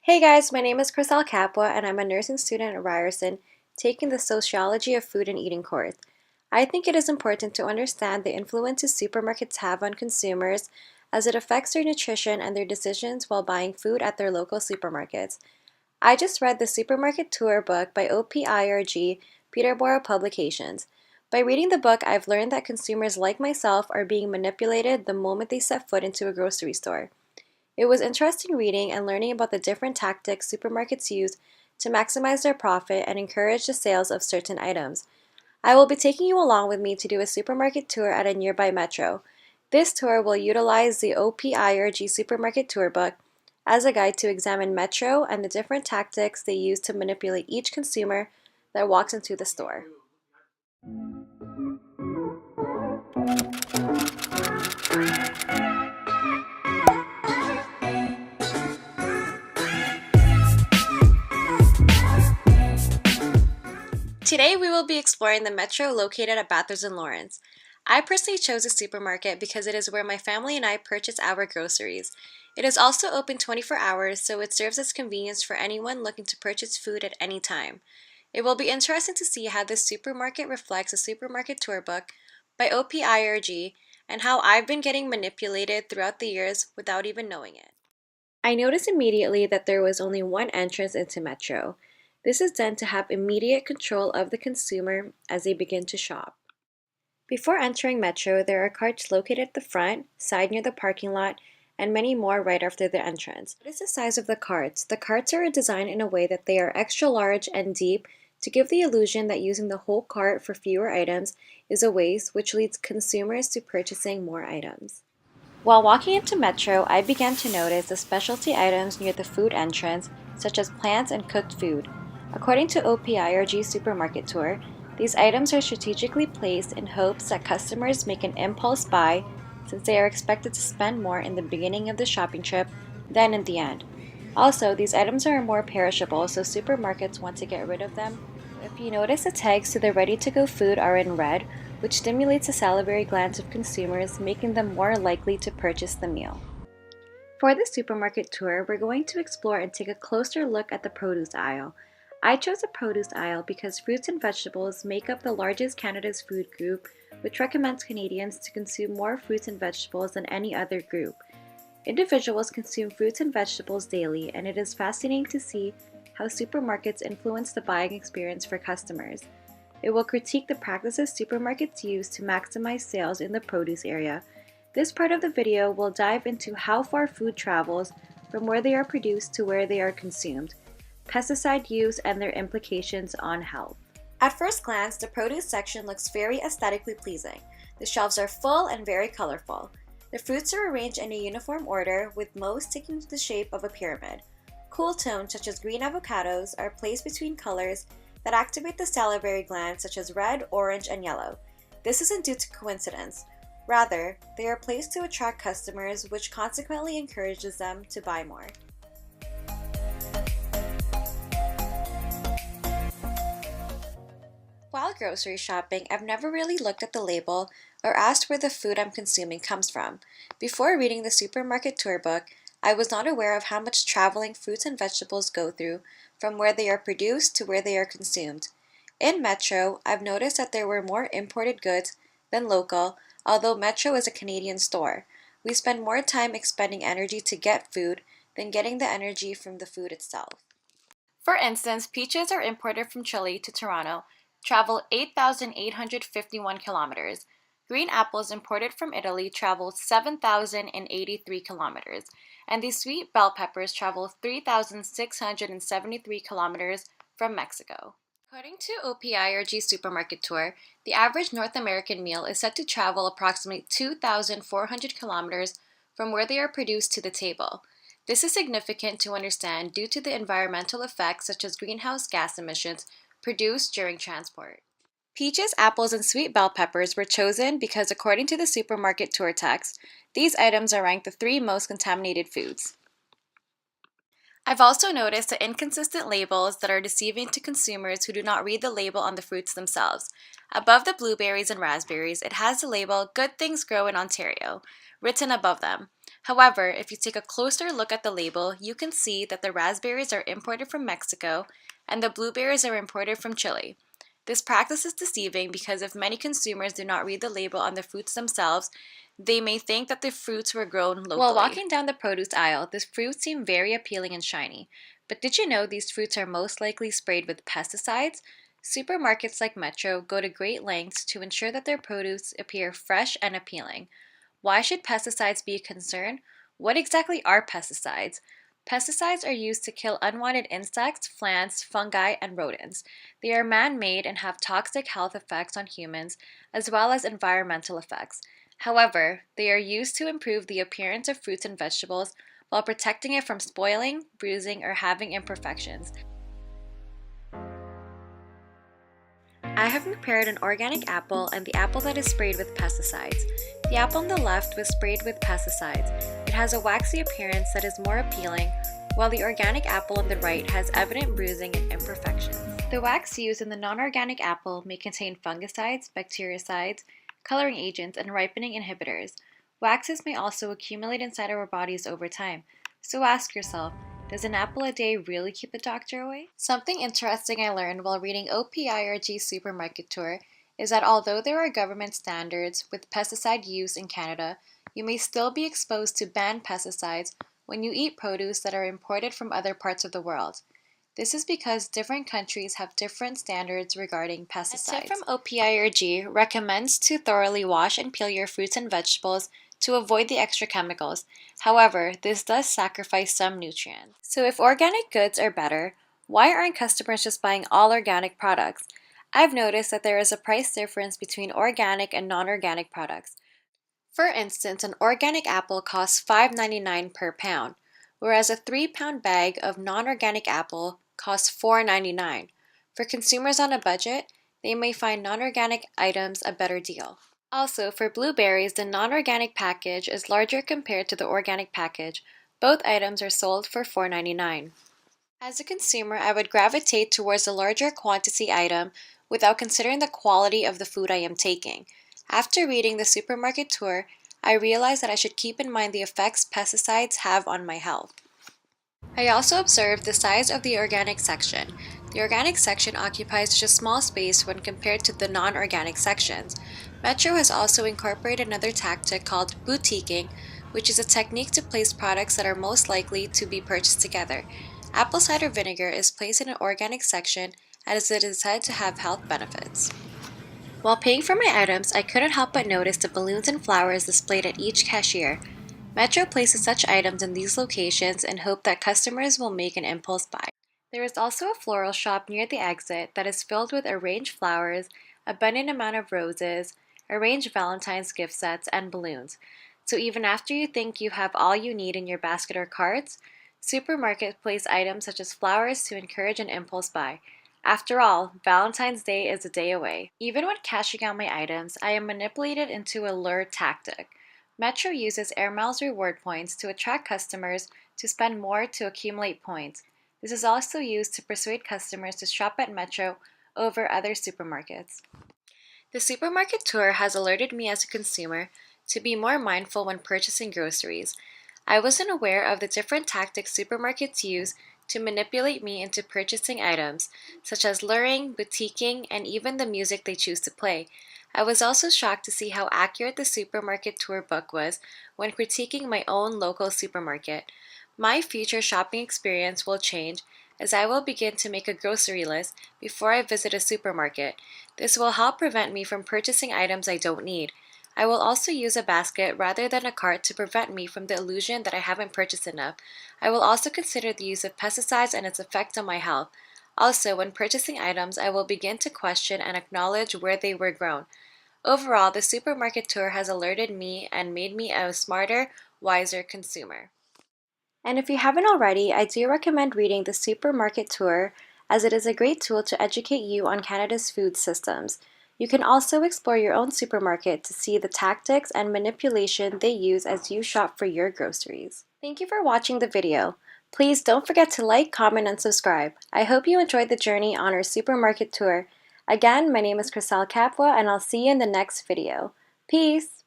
Hey guys, my name is Krisel Capua and I'm a nursing student at Ryerson taking the Sociology of Food and Eating course. I think it is important to understand the influences supermarkets have on consumers as it affects their nutrition and their decisions while buying food at their local supermarkets. I just read the Supermarket Tour book by OPIRG, Peterborough Publications. By reading the book, I've learned that consumers like myself are being manipulated the moment they set foot into a grocery store. It was interesting reading and learning about the different tactics supermarkets use to maximize their profit and encourage the sales of certain items. I will be taking you along with me to do a supermarket tour at a nearby metro. This tour will utilize the OPIRG Supermarket Tour book as a guide to examine Metro and the different tactics they use to manipulate each consumer that walks into the store. Today we will be exploring the Metro located at Bathurst and Lawrence. I personally chose this supermarket because it is where my family and I purchase our groceries. It is also open 24 hours, so it serves as convenience for anyone looking to purchase food at any time. It will be interesting to see how this supermarket reflects a supermarket tour book by OPIRG and how I've been getting manipulated throughout the years without even knowing it. I noticed immediately that there was only one entrance into Metro. This is done to have immediate control of the consumer as they begin to shop. Before entering Metro, there are carts located at the front, side near the parking lot, and many more right after the entrance. What is the size of the carts? The carts are designed in a way that they are extra large and deep to give the illusion that using the whole cart for fewer items is a waste, which leads consumers to purchasing more items. While walking into Metro, I began to notice the specialty items near the food entrance, such as plants and cooked food. According to OPIRG Supermarket Tour, these items are strategically placed in hopes that customers make an impulse buy since they are expected to spend more in the beginning of the shopping trip than in the end. Also, these items are more perishable, so supermarkets want to get rid of them. If you notice, the tags to the ready-to-go food are in red, which stimulates the salivary glands of consumers, making them more likely to purchase the meal. For the supermarket tour, we're going to explore and take a closer look at the produce aisle. I chose the produce aisle because fruits and vegetables make up the largest Canada's food group, which recommends Canadians to consume more fruits and vegetables than any other group. Individuals consume fruits and vegetables daily, and it is fascinating to see how supermarkets influence the buying experience for customers. It will critique the practices supermarkets use to maximize sales in the produce area. This part of the video will dive into how far food travels from where they are produced to where they are consumed, pesticide use, and their implications on health. At first glance, the produce section looks very aesthetically pleasing. The shelves are full and very colorful. The fruits are arranged in a uniform order, with most taking the shape of a pyramid. Cool tones such as green avocados are placed between colors that activate the salivary glands such as red, orange, and yellow. This isn't due to coincidence. Rather, they are placed to attract customers, which consequently encourages them to buy more. While grocery shopping, I've never really looked at the label or asked where the food I'm consuming comes from. Before reading the supermarket tour book, I was not aware of how much traveling fruits and vegetables go through from where they are produced to where they are consumed. In Metro, I've noticed that there were more imported goods than local, although Metro is a Canadian store. We spend more time expending energy to get food than getting the energy from the food itself. For instance, peaches are imported from Chile to Toronto, travel 8,851 kilometers. Green apples imported from Italy travel 7,083 kilometers, and the sweet bell peppers travel 3,673 kilometers from Mexico. According to OPIRG Supermarket Tour, the average North American meal is said to travel approximately 2,400 kilometers from where they are produced to the table. This is significant to understand due to the environmental effects such as greenhouse gas emissions produced during transport. Peaches, apples, and sweet bell peppers were chosen because, according to the supermarket tour text, these items are ranked the 3 most contaminated foods. I've also noticed the inconsistent labels that are deceiving to consumers who do not read the label on the fruits themselves. Above the blueberries and raspberries, it has the label "Good Things Grow in Ontario" written above them. However, if you take a closer look at the label, you can see that the raspberries are imported from Mexico and the blueberries are imported from Chile. This practice is deceiving because if many consumers do not read the label on the fruits themselves, they may think that the fruits were grown locally. While walking down the produce aisle, the fruits seem very appealing and shiny. But did you know these fruits are most likely sprayed with pesticides? Supermarkets like Metro go to great lengths to ensure that their produce appear fresh and appealing. Why should pesticides be a concern? What exactly are pesticides? Pesticides are used to kill unwanted insects, plants, fungi, and rodents. They are man-made and have toxic health effects on humans, as well as environmental effects. However, they are used to improve the appearance of fruits and vegetables while protecting it from spoiling, bruising, or having imperfections. I have prepared an organic apple and the apple that is sprayed with pesticides. The apple on the left was sprayed with pesticides. It has a waxy appearance that is more appealing, while the organic apple on the right has evident bruising and imperfections. The wax used in the non-organic apple may contain fungicides, bactericides, coloring agents, and ripening inhibitors. Waxes may also accumulate inside our bodies over time. So ask yourself, does an apple a day really keep a doctor away? Something interesting I learned while reading OPIRG Supermarket Tour is that although there are government standards with pesticide use in Canada, you may still be exposed to banned pesticides when you eat produce that are imported from other parts of the world. This is because different countries have different standards regarding pesticides. A tip from OPIRG recommends to thoroughly wash and peel your fruits and vegetables to avoid the extra chemicals. However, this does sacrifice some nutrients. So if organic goods are better, why aren't customers just buying all organic products? I've noticed that there is a price difference between organic and non-organic products. For instance, an organic apple costs $5.99 per pound, whereas a 3-pound bag of non-organic apple costs $4.99. For consumers on a budget, they may find non-organic items a better deal. Also, for blueberries, the non-organic package is larger compared to the organic package. Both items are sold for $4.99. As a consumer, I would gravitate towards a larger quantity item without considering the quality of the food I am taking. After reading the supermarket tour, I realized that I should keep in mind the effects pesticides have on my health. I also observed the size of the organic section. The organic section occupies such a small space when compared to the non-organic sections. Metro has also incorporated another tactic called boutiquing, which is a technique to place products that are most likely to be purchased together. Apple cider vinegar is placed in an organic section as it is said to have health benefits. While paying for my items, I couldn't help but notice the balloons and flowers displayed at each cashier. Metro places such items in these locations in hope that customers will make an impulse buy. There is also a floral shop near the exit that is filled with arranged flowers, abundant amount of roses, arranged Valentine's gift sets, and balloons. So even after you think you have all you need in your basket or carts, supermarkets place items such as flowers to encourage an impulse buy. After all, Valentine's Day is a day away. Even when cashing out my items, I am manipulated into a lure tactic. Metro uses Air Miles reward points to attract customers to spend more to accumulate points. This is also used to persuade customers to shop at Metro over other supermarkets. The supermarket tour has alerted me as a consumer to be more mindful when purchasing groceries. I wasn't aware of the different tactics supermarkets use to manipulate me into purchasing items, such as luring, boutiquing, and even the music they choose to play. I was also shocked to see how accurate the supermarket tour book was when critiquing my own local supermarket. My future shopping experience will change as I will begin to make a grocery list before I visit a supermarket. This will help prevent me from purchasing items I don't need. I will also use a basket rather than a cart to prevent me from the illusion that I haven't purchased enough. I will also consider the use of pesticides and its effect on my health. Also, when purchasing items, I will begin to question and acknowledge where they were grown. Overall, the supermarket tour has alerted me and made me a smarter, wiser consumer. And if you haven't already, I do recommend reading the supermarket tour as it is a great tool to educate you on Canada's food systems. You can also explore your own supermarket to see the tactics and manipulation they use as you shop for your groceries. Thank you for watching the video. Please don't forget to like, comment, and subscribe. I hope you enjoyed the journey on our supermarket tour. Again, my name is Krisel Capua, and I'll see you in the next video. Peace!